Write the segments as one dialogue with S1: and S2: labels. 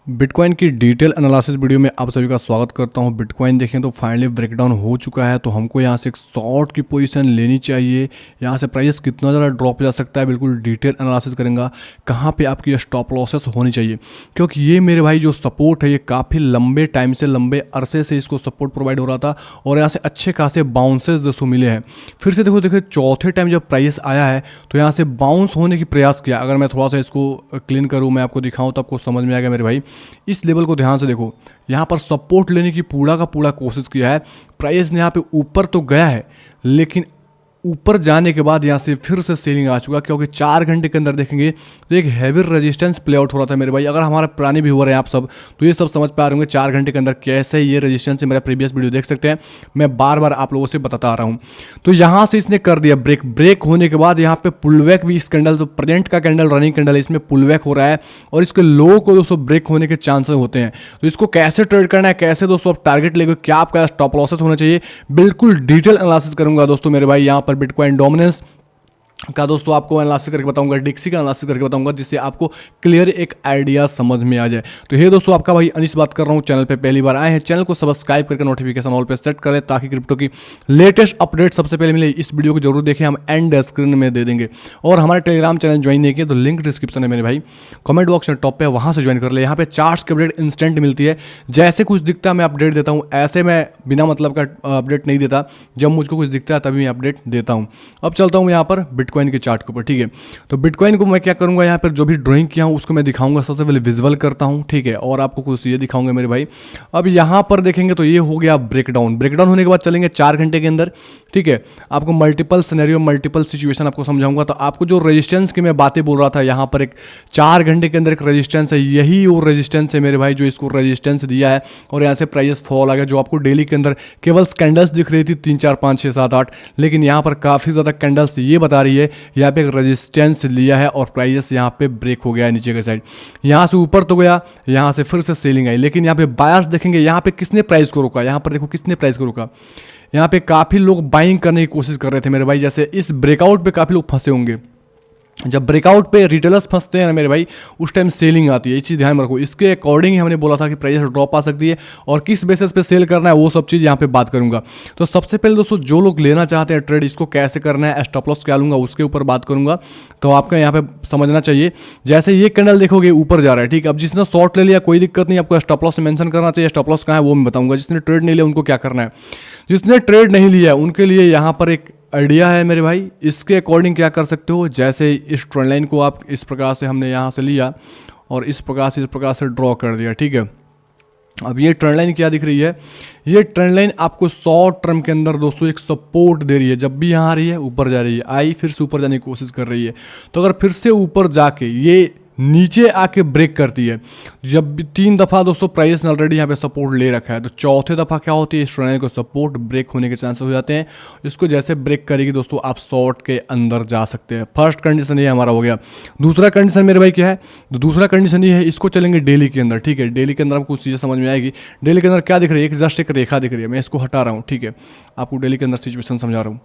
S1: Bitcoin की detail analysis video में आप सभी का स्वागत करता हूं। बिटकॉइन देखें तो फाइनली ब्रेकडाउन हो चुका है, तो हमको यहां से एक शॉर्ट की पोजीशन लेनी चाहिए। यहां से प्राइस कितना ज़्यादा ड्रॉप जा सकता है, बिल्कुल डिटेल एनालिसिस करेंगे। कहां पे आपकी स्टॉप लॉसेस होनी चाहिए, क्योंकि ये मेरे भाई जो सपोर्ट है ये काफ़ी लंबे टाइम से, लंबे अरसे से इसको सपोर्ट प्रोवाइड हो रहा था और यहाँ से अच्छे खासे बाउंसेस दोस्तों मिले हैं। फिर से देखो चौथे टाइम जब प्राइस आया है तो यहाँ से बाउंस होने की प्रयास किया। अगर मैं थोड़ा सा इसको क्लीन करूँ, मैं आपको दिखाऊँ तो आपको समझ में आएगा मेरे भाई। इस लेवल को ध्यान से देखो, यहाँ पर सपोर्ट लेने की पूरा का पूरा कोशिश किया है। प्राइस ने यहाँ पे ऊपर तो गया है, लेकिन ऊपर जाने के बाद यहाँ से फिर से सेलिंग आ चुका, क्योंकि 4 घंटे के अंदर देखेंगे तो एक हैवी रेजिस्टेंस प्ले आउट हो रहा था मेरे भाई। अगर हमारा पुराने व्यूअर हैं आप सब, तो ये सब समझ पा रहे होंगे 4 घंटे के अंदर कैसे ये रेजिस्टेंस है। मेरा प्रीवियस वीडियो देख सकते हैं, मैं बार बार आप लोगों से बताता आ रहा हूँ। तो यहाँ से इसने कर दिया ब्रेक होने के बाद यहाँ पे पुलबैक भी, इस कैंडल तो प्रेजेंट का कैंडल रनिंग कैंडल है, इसमें पुलबैक हो रहा है और इसके लो को दोस्तों ब्रेक होने के चांसेस होते हैं। तो इसको कैसे ट्रेड करना है, कैसे दोस्तों आप टारगेट लेकर, क्या आपका स्टॉप लॉसेस होना चाहिए, बिल्कुल डिटेल एनालिसिस करूंगा दोस्तों मेरे भाई। यहाँ पर बिटकॉइन डोमिनेंस का दोस्तों आपको एनालिसिस करके बताऊंगा, डिक्सी का एनालिसिस करके बताऊंगा, जिससे आपको क्लियर एक आइडिया समझ में आ जाए। तो ये दोस्तों आपका भाई अनिश बात कर रहा हूँ। चैनल पे पहली बार आए हैं, चैनल को सब्सक्राइब करके नोटिफिकेशन ऑल पे सेट करें, ताकि क्रिप्टो की लेटेस्ट अपडेट सबसे पहले मिले। इस वीडियो को जरूर देखें, हम एंड स्क्रीन में दे देंगे। और हमारे टेलीग्राम चैनल ज्वाइन नहीं किए तो लिंक डिस्क्रिप्शन है मेरे भाई, कमेंट बॉक्स में टॉप पे, वहाँ से ज्वाइन कर ले। यहाँ पे चार्ट्स की अपडेट इंस्टेंट मिलती है, जैसे कुछ दिखता है मैं अपडेट देता हूँ, ऐसे मैं बिना मतलब का अपडेट नहीं देता। जब मुझको कुछ दिखता है तभी मैं अपडेट देता हूँ। अब चलता हूँ यहाँ पर बिटकॉइन के चार्ट के ऊपर, ठीक है। तो बिटकॉइन को मैं क्या करूंगा, यहाँ पर जो भी ड्राइंग किया हूँ उसको मैं दिखाऊंगा, सबसे पहले विजुअल करता हूँ, ठीक है, और आपको कुछ ये दिखाऊंगा मेरे भाई। अब यहाँ पर देखेंगे तो ये हो गया ब्रेकडाउन। ब्रेकडाउन होने के बाद चलेंगे 4 घंटे के अंदर, ठीक है। आपको मल्टीपल सिनेरियो, मल्टीपल सिचुएशन आपको समझाऊंगा। तो आपको जो रेजिस्टेंस की मैं बातें बोल रहा था, यहाँ पर एक 4 घंटे के अंदर एक रेजिस्टेंस है, यही वो रेजिस्टेंस है मेरे भाई जो इसको रेजिस्टेंस दिया है, और यहाँ से प्राइस फॉल आ गया। जो आपको डेली के अंदर केवल कैंडल्स दिख रही थी 3 4 5 6 7 8, लेकिन यहाँ पर काफ़ी ज़्यादा कैंडल्स ये बता रही है यहाँ पे एक रेजिस्टेंस लिया है और प्राइस यहाँ पे ब्रेक हो गया है नीचे के साइड। यहाँ से ऊपर तो गया, यहाँ से फिर से सेलिंग आई, लेकिन यहाँ पे बायर्स देखेंगे यहाँ पे किसने प्राइस को रोका। यहाँ पर देखो किसने प्राइस को रोका, यहाँ पे काफ़ी लोग बाइंग करने की कोशिश कर रहे थे मेरे भाई। जैसे इस ब्रेकआउट पे काफ़ी लोग फंसे होंगे। जब ब्रेकआउट पे रिटेलर्स फंसते हैं ना मेरे भाई, उस टाइम सेलिंग आती है, ये चीज़ ध्यान में रखो। इसके अकॉर्डिंग ही हमने बोला था कि प्राइस ड्रॉप आ सकती है, और किस बेसिस पे सेल करना है वो सब चीज़ यहाँ पे बात करूंगा। तो सबसे पहले दोस्तों जो लोग लेना चाहते हैं ट्रेड, इसको कैसे करना है, स्टॉप लॉस क्या लूँगा, उसके ऊपर बात करूंगा। तो आपका यहाँ पे समझना चाहिए, जैसे ये कैंडल देखोगे ऊपर जा रहा है, ठीक है। अब जिसने शॉर्ट ले लिया कोई दिक्कत नहीं, आपको स्टॉप लॉस मेंशन करना चाहिए। स्टॉप लॉस कहाँ है वो मैं बताऊंगा। जिसने ट्रेड नहीं लिया उनको क्या करना है, जिसने ट्रेड नहीं लिया उनके लिए यहाँ पर एक आइडिया है मेरे भाई। इसके अकॉर्डिंग क्या कर सकते हो, जैसे इस ट्रेंड लाइन को आप इस प्रकार से, हमने यहाँ से लिया और इस प्रकार से ड्रॉ कर दिया, ठीक है। अब ये ट्रेंड लाइन क्या दिख रही है, ये ट्रेंड लाइन आपको शॉर्ट टर्म के अंदर दोस्तों एक सपोर्ट दे रही है। जब भी यहाँ आ रही है ऊपर जा रही है, आई फिर से ऊपर जाने की कोशिश कर रही है। तो अगर फिर से ऊपर जाके ये नीचे आके ब्रेक करती है, जब भी 3 दफ़ा दोस्तों प्राइस ने ऑलरेडी यहाँ पे सपोर्ट ले रखा है, तो चौथे दफ़ा क्या होती है, इस ट्रेंड लाइन को सपोर्ट ब्रेक होने के चांसेस हो जाते हैं। इसको जैसे ब्रेक करेगी दोस्तों आप शॉर्ट के अंदर जा सकते हैं। फर्स्ट कंडीशन ये हमारा हो गया। दूसरा कंडीशन मेरे भाई क्या है, तो दूसरा कंडीशन ये है, इसको चलेंगे डेली के अंदर, ठीक है। डेली के अंदर आपको कुछ चीज़ें समझ में आएगी। डेली के अंदर क्या दिख रही है, जस्ट एक रेखा दिख रही है, मैं इसको हटा रहा हूँ, ठीक है। आपको डेली के अंदर सिचुएशन समझा रहा हूँ।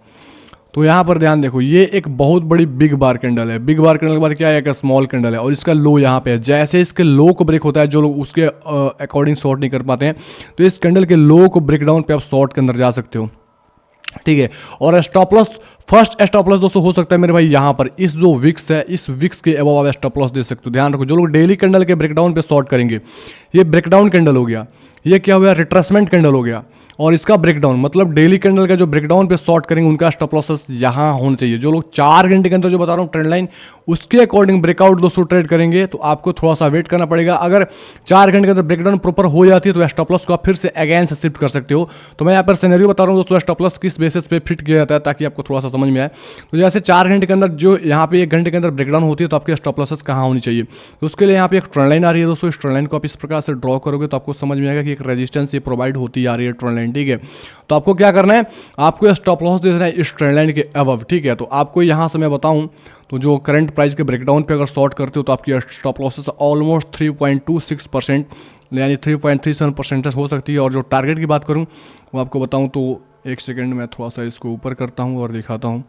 S1: तो यहाँ पर ध्यान देखो, ये एक बहुत बड़ी बिग बार कैंडल है। बिग बार कैंडल के बाद क्या है, एक स्मॉल कैंडल है, और इसका लो यहाँ पे है। जैसे इसके लो को ब्रेक होता है, जो लोग उसके अकॉर्डिंग शॉर्ट नहीं कर पाते हैं, तो इस कैंडल के लो को ब्रेक डाउन पे आप शॉर्ट के अंदर जा सकते हो, ठीक है। और stop loss, first stop loss दोस्तों हो सकता है मेरे भाई यहाँ पर इस जो विक्स है, इस विक्स के अबव आप स्टॉप लॉस दे सकते हो। ध्यान रखो, जो लोग डेली कैंडल के ब्रेकडाउन पे शॉर्ट करेंगे, ये ब्रेकडाउन कैंडल हो गया, ये क्या हो गया, रिट्रेसमेंट कैंडल हो गया, और इसका ब्रेकडाउन मतलब डेली कैंडल का जो ब्रेकडाउन पे शॉर्ट करेंगे उनका स्टॉप लॉसेस यहाँ होना चाहिए। जो लोग 4 घंटे के अंदर जो बता रहा हूँ ट्रेंड लाइन, उसके अकॉर्डिंग ब्रेकआउट दोस्तों ट्रेड करेंगे, तो आपको थोड़ा सा वेट करना पड़ेगा। अगर 4 घंटे के अंदर ब्रेकडाउन प्रॉपर हो जाती है तो स्टॉप लॉस को आप फिर से अगेन से शिफ्ट कर सकते हो। तो मैं यहाँ पर सिनेरियो बता रहा हूँ दोस्तों, स्टॉप लॉस किस बेसिस पे फिट किया जाता है, ताकि आपको थोड़ा सा समझ में आए। तो जैसे 4 घंटे के अंदर जो यहाँ पे 1 घंटे के अंदर ब्रेकडाउन होती है, तो आपके स्टॉप लॉसेस कहाँ होनी चाहिए। तो उसके लिए यहाँ पे एक ट्रेंड लाइन आ रही है दोस्तों। इस ट्रेंड लाइन को आप इस प्रकार से ड्रॉ करोगे तो आपको समझ में आएगा कि एक रेजिस्टेंस ये प्रोवाइड होती आ रही है ट्रेंड लाइन, ठीक है। तो आपको क्या करना है, आपको स्टॉप लॉस दे देना है इस ट्रेंड लाइन के अबव, ठीक है। तो आपको यहाँ से मैं बताऊँ तो जो करंट प्राइस के ब्रेकडाउन पे अगर शॉर्ट करते हो तो आपकी स्टॉप लॉसेस ऑलमोस्ट 3.26%, यानी 3.37% हो सकती है। और जो टारगेट की बात करूँ वो आपको बताऊँ तो, एक सेकेंड में थोड़ा सा इसको ऊपर करता हूँ और दिखाता हूँ।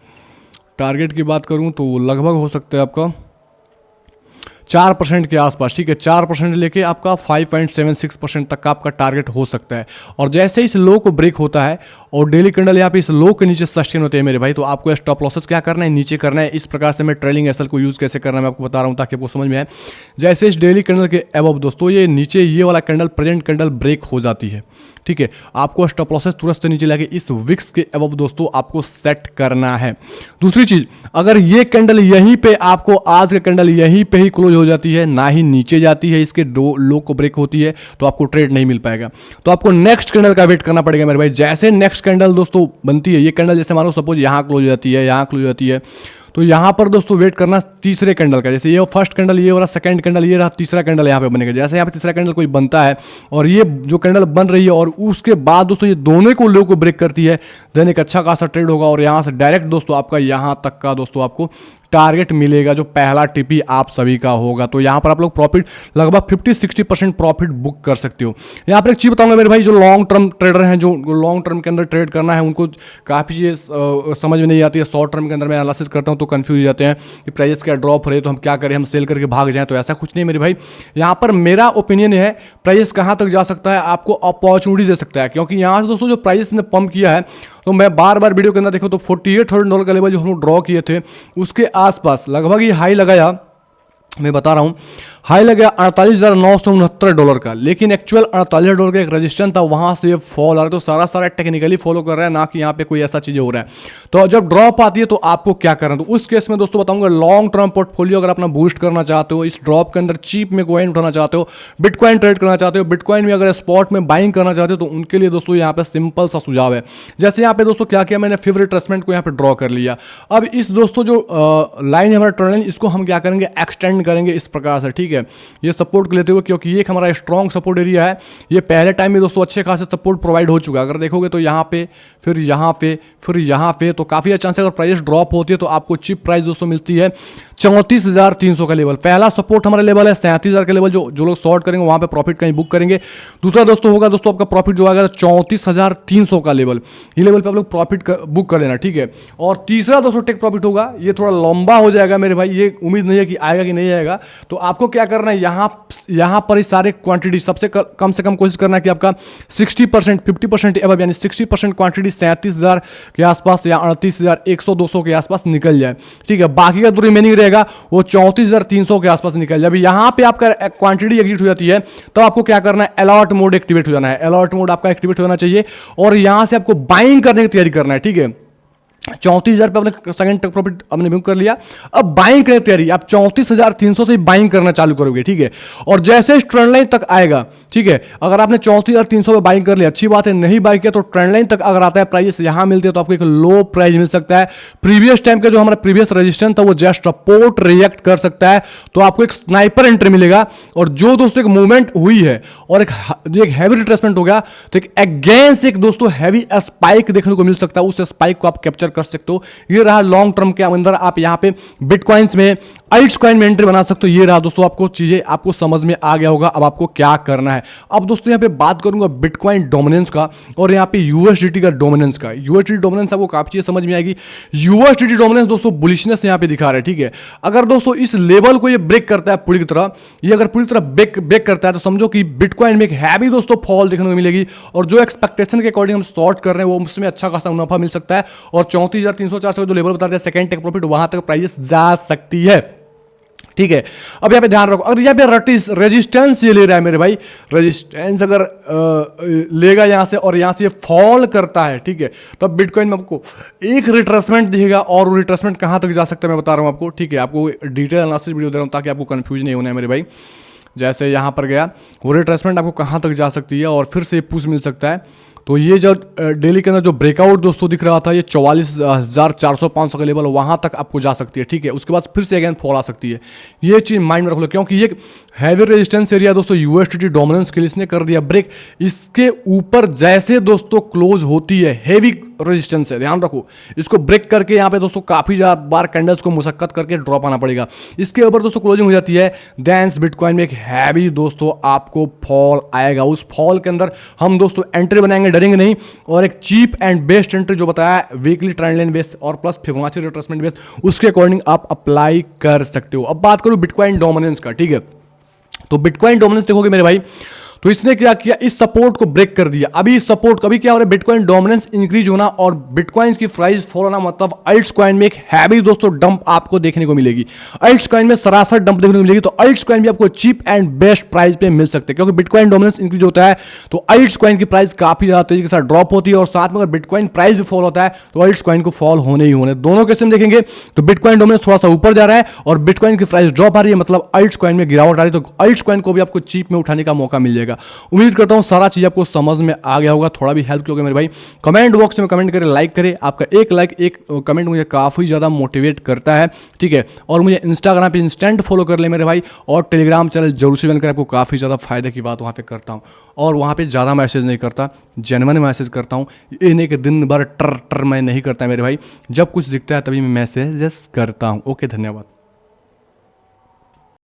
S1: टारगेट की बात करूँ तो लगभग हो सकता है आपका 4% के आसपास, ठीक है, 4% लेके आपका 5.76% तक का आपका टारगेट हो सकता है। और जैसे इस लो को ब्रेक होता है और डेली कैंडल यहाँ पे इस लो के नीचे सस्टेन होते हैं मेरे भाई, तो आपको स्टॉप लॉसेस क्या करना है, नीचे करना है। इस प्रकार से मैं ट्रेलिंग एसएल को यूज़ कैसे करना है मैं आपको बता रहा हूँ ताकि आपको समझ में आए। जैसे इस डेली कैंडल के अबव दोस्तों ये नीचे ये वाला कैंडल प्रेजेंट कैंडल ब्रेक हो जाती है, ठीक है, आपको स्टॉप लॉसेस तुरंत से नीचे लाके इस विक्स के अबव दोस्तों आपको सेट करना है। दूसरी चीज, अगर ये कैंडल यहीं पे आपको आज का कैंडल यहीं पे ही क्लोज हो जाती है, ना ही नीचे जाती है, इसके दो लो को ब्रेक होती है, तो आपको ट्रेड नहीं मिल पाएगा। तो आपको नेक्स्ट कैंडल का वेट करना पड़ेगा मेरे भाई। जैसे नेक्स्ट कैंडल दोस्तों बनती है, ये कैंडल जैसे मानो सपोज यहाँ क्लोज हो जाती है, यहाँ क्लोज हो जाती है, तो यहाँ पर दोस्तों वेट करना तीसरे कैंडल का। जैसे ये फर्स्ट कैंडल ये वाला, सेकंड कैंडल ये रहा, तीसरा कैंडल यहाँ पे बनेगा। जैसे यहाँ पे तीसरा कैंडल कोई बनता है और ये जो कैंडल बन रही है और उसके बाद दोस्तों ये दोनों को लो को ब्रेक करती है, देन एक अच्छा खासा ट्रेड होगा और यहाँ से डायरेक्ट दोस्तों आपका यहाँ तक का दोस्तों आपको टारगेट मिलेगा जो पहला टिपी आप सभी का होगा। तो यहाँ पर आप लोग प्रॉफिट लगभग 50-60% प्रॉफिट बुक कर सकते हो। यहाँ पर एक चीज़ बताऊंगा मेरे भाई, जो लॉन्ग टर्म ट्रेडर हैं, जो लॉन्ग टर्म के अंदर ट्रेड करना है, उनको काफ़ी चीज़ें समझ में नहीं आती है। शॉर्ट टर्म के अंदर मैं एनालिसिस करता हूँ तो कंफ्यूज हो जाते हैं कि प्राइस क्या ड्रॉप हो रही है तो हम क्या करें, हम सेल करके भाग जाएं। तो ऐसा कुछ नहीं मेरे भाई, यहाँ पर मेरा ओपिनियन है प्राइस कहाँ तक जा सकता है, आपको अपॉर्चुनिटी दे सकता है। क्योंकि यहाँ से दोस्तों जो प्राइस ने पंप किया है, तो मैं बार बार वीडियो के अंदर देखो तो $48,000 का लेवल जो हम लोग ड्रॉ किए थे उसके आसपास लगभग ये हाई लगाया, मैं बता रहा हूँ हाई लग गया $48,969 का, लेकिन एक्चुअल $48,000 का एक रजिस्टेंस था, वहां से ये फॉल आ रहा है। तो सारा टेक्निकली फॉलो कर रहा है, ना कि यहाँ पे कोई ऐसा चीजें हो रहा है। तो जब ड्रॉप आती है तो आपको क्या करना है, तो उस केस में दोस्तों बताऊंगा लॉन्ग टर्म पोर्टफोलियो अगर अपना बूस्ट करना चाहते हो, इस ड्रॉप के अंदर चीप में कॉइन उठाना चाहते हो, बिटकॉइन ट्रेड करना चाहते हो, बिटकॉइन में अगर स्पॉट में बाइंग करना चाहते हो, तो उनके लिए दोस्तों यहाँ पे सिंपल सा सुझाव है। जैसे यहाँ पे दोस्तों क्या किया मैंने, फेवरेट रिट्रेसमेंट को यहाँ पे ड्रॉ कर लिया। अब इस दोस्तों जो लाइन है हमारा ट्रेंड लाइन, इसको हम क्या करेंगे, एक्सटेंड करेंगे इस प्रकार से, ठीक है, ये सपोर्ट लेते हुए, क्योंकि ये एक हमारा स्ट्रॉन्ग सपोर्ट एरिया है। ये पहले टाइम में दोस्तों अच्छे खासे सपोर्ट प्रोवाइड हो चुका है। अगर देखोगे तो यहाँ पे, फिर यहाँ पे, फिर यहाँ पे, तो काफ़ी अच्छा से अगर प्राइस ड्रॉप होती है तो आपको चिप प्राइस दोस्तों मिलती है 34,300 का लेवल। पहला सपोर्ट हमारा लेवल है 37,000 का लेवल, जो लोग शॉर्ट करेंगे वहाँ पे प्रॉफिट कहीं बुक करेंगे। दूसरा दोस्तों होगा दोस्तों आपका प्रॉफिट जो आएगा 34,300 का लेवल, ये लेवल पे आप लोग प्रॉफिट बुक कर लेना, ठीक है। और तीसरा दोस्तों टेक प्रॉफिट होगा, ये थोड़ा लंबा हो जाएगा मेरे भाई, ये उम्मीद नहीं है कि आएगा कि नहीं आएगा। तो आपको क्या करना है, यहाँ पर ही सारे क्वांटिटी सबसे कम से कम कोशिश करना है कि आपका 60%, 50% एवं यानी 60% क्वांटिटी 37,000 के आसपास या 38,100-200 के आसपास निकल जाए, ठीक है। बाकी का जो रिमेनिंग रहेगा वो 34,300 के आसपास निकल जाए। अभी यहाँ पे आपका क्वांटिटी एग्जिट हो जाती है तो आपको क्या करना है, अलर्ट मोड एक्टिवेट हो जाना है। अलर्ट मोड आपका एक्टिवेट होना चाहिए और यहां से आपको बाइंग करने की तैयारी करना है, ठीक है। 34,000 पे आपने सेकंड टेक प्रॉफिट आपने बुक कर लिया, अब बाइंग करने की तैयारी, आप 34,300 से बाइंग करना चालू करोगे, ठीक है। और जैसे इस ट्रेंड लाइन तक आएगा, ठीक है, अगर आपने 34,300 पे बाइंग कर लिया, अच्छी बात है। नहीं बाई किया तो ट्रेंड लाइन तक अगर आता है, प्राइस यहां मिलती है तो आपको एक लो प्राइस मिल सकता है। प्रीवियस टाइम का जो हमारा प्रीवियस रेजिस्टेंस था वो जस्ट सपोर्ट रिएक्ट कर सकता है, तो आपको एक स्नाइपर एंट्री मिलेगा। और जो दोस्तों एक मूवमेंट हुई है और एक हैवी रिट्रेसमेंट हो गया, तो एक अगेंस्ट एक दोस्तों हैवी स्पाइक देखने को मिल सकता है, उस स्पाइक को आप कैप्चर कर सकते हो। ये रहा लॉन्ग टर्म के अंदर आप यहां पे बिटकॉइंस में, अल्ट्स कॉइन में एंट्री बना सकते हो। ये रहा दोस्तों, आपको चीजें आपको समझ में आ गया होगा अब आपको क्या करना है। अब दोस्तों यहां पे बात करूंगा बिटकॉइन डोमिनेंस का और यहां पे यूएसडीटी का डोमिनेंस का। यूएसडीटी डोमिनेंस आपको काफी चीजें समझ में आएगी। यूएसडीटी डोमिनेंस दोस्तों बुलिशनेस यहां पे दिखा रहा है, ठीक है। अगर दोस्तों इस लेवल को ये ब्रेक करता है पूरी तरह, ये अगर पूरी तरह ब्रेक करता है तो समझो कि बिटकॉइन में एक हैवी दोस्तों फॉल देखने को मिलेगी और जो एक्सपेक्टेशन के अकॉर्डिंग हम शॉर्ट कर रहे हैं वो उसमें अच्छा खासा मुनाफा मिल सकता है। और 34,304 जो लेवल बता रहे हैं सेकंड टेक प्रॉफिट, वहां तक प्राइस जा सकती है, ठीक है। अब यहाँ पे ध्यान रखो, अगर यहाँ पे रेजिस्टेंस ये ले रहा है मेरे भाई, रेजिस्टेंस अगर लेगा यहाँ से और यहाँ से ये फॉल करता है, ठीक है, तो बिटकॉइन में आपको एक रिट्रेसमेंट दिखेगा। और वो रिट्रेसमेंट कहाँ तक जा सकता है मैं बता रहा हूँ आपको, ठीक है। आपको डिटेल एनालिसिस वीडियो दे रहा हूँ ताकि आपको कंफ्यूज नहीं होना है मेरे भाई। जैसे यहाँ पर गया वो रिट्रेसमेंट आपको कहाँ तक जा सकती है और फिर से पुश मिल सकता है। तो ये जो डेली के अंदर जो ब्रेकआउट दोस्तों दिख रहा था, ये 44,400-500 का लेवल वहां तक आपको जा सकती है, ठीक है। उसके बाद फिर से अगेन फॉल आ सकती है, ये चीज माइंड में रख लो, क्योंकि ये हैवी रेजिस्टेंस एरिया दोस्तों यूएसडीटी डोमिनेंस के लिए इसने कर दिया ब्रेक। इसके ऊपर जैसे दोस्तों क्लोज होती है, हैवी रेजिस्टेंस है, ध्यान रखो। इसको ब्रेक करके यहाँ पे दोस्तों काफी बार कैंडल्स को मुशक्कत करके ड्रॉप आना पड़ेगा। इसके ऊपर दोस्तों क्लोजिंग हो जाती है, देन बिटकॉइन में एक हैवी दोस्तों आपको फॉल आएगा। उस फॉल के अंदर हम दोस्तों एंट्री बनाएंगे, डरेंगे नहीं, और एक चीप एंड बेस्ट एंट्री जो बताया वीकली ट्रेंड लाइन बेस और प्लस फिबोनाची रिट्रेसमेंट बेस, उसके अकॉर्डिंग आप अप्लाई कर सकते हो। अब बात करूं बिटकॉइन डोमिनेंस का, ठीक है। तो बिटकॉइन डोमिनेंस देखोगे मेरे भाई, तो इसने क्या किया, इस सपोर्ट को ब्रेक कर दिया। अभी इस सपोर्ट कभी क्या हो रहा है, बिटकॉइन डोमिनेंस इंक्रीज होना और बिटकॉइन की प्राइस फॉल होना, मतलब अल्ट्स कॉइन में एक हैवी दोस्तों डंप आपको देखने को मिलेगी। अल्ट्स कॉइन में सरासर डंप देखने को मिलेगी। तो अल्ट्स कॉइन भी आपको चीप एंड बेस्ट प्राइस पे मिल सकते हैं, क्योंकि बिटकॉइन डोमिनेंस इंक्रीज होता है तो अल्ट्स कॉइन की प्राइस काफी ज्यादा तेजी के साथ ड्रॉप होती है, और साथ में अगर बिटकॉइन प्राइस भी फॉल होता है तो अल्ट्स कॉइन को फॉल होने ही होने। दोनों केस में देखेंगे तो बिटकॉइन डोमिनेंस थोड़ा सा ऊपर जा रहा है और बिटकॉइन की प्राइस ड्रॉप आ रही है, मतलब अल्ट्स कॉइन में गिरावट आ रही है। तो अल्ट्स कॉइन को भी आपको चीप में उठाने का मौका मिल जाएगा। उम्मीद करता हूं सारा चीज आपको समझ में आ गया होगा, थोड़ा भी हेल्प किया मेरे भाई। कमेंट बॉक्स में कमेंट करें, लाइक करें। आपका एक लाइक, एक कमेंट मुझे काफी ज्यादा मोटिवेट करता है, ठीक है। और मुझे इंस्टाग्राम पे इंस्टेंट फॉलो कर ले मेरे भाई, और टेलीग्राम चैनल जरूर से बनकर, आपको काफी ज्यादा फायदे की बात वहां पे करता हूं। और वहां पे ज्यादा मैसेज नहीं करता, जेन्युइन मैसेज करता हूं। ये नहीं कि दिन भर टर टर मैं नहीं करता मेरे भाई, जब कुछ दिखता है तभी मैं मैसेजेस करता हूं। ओके, धन्यवाद।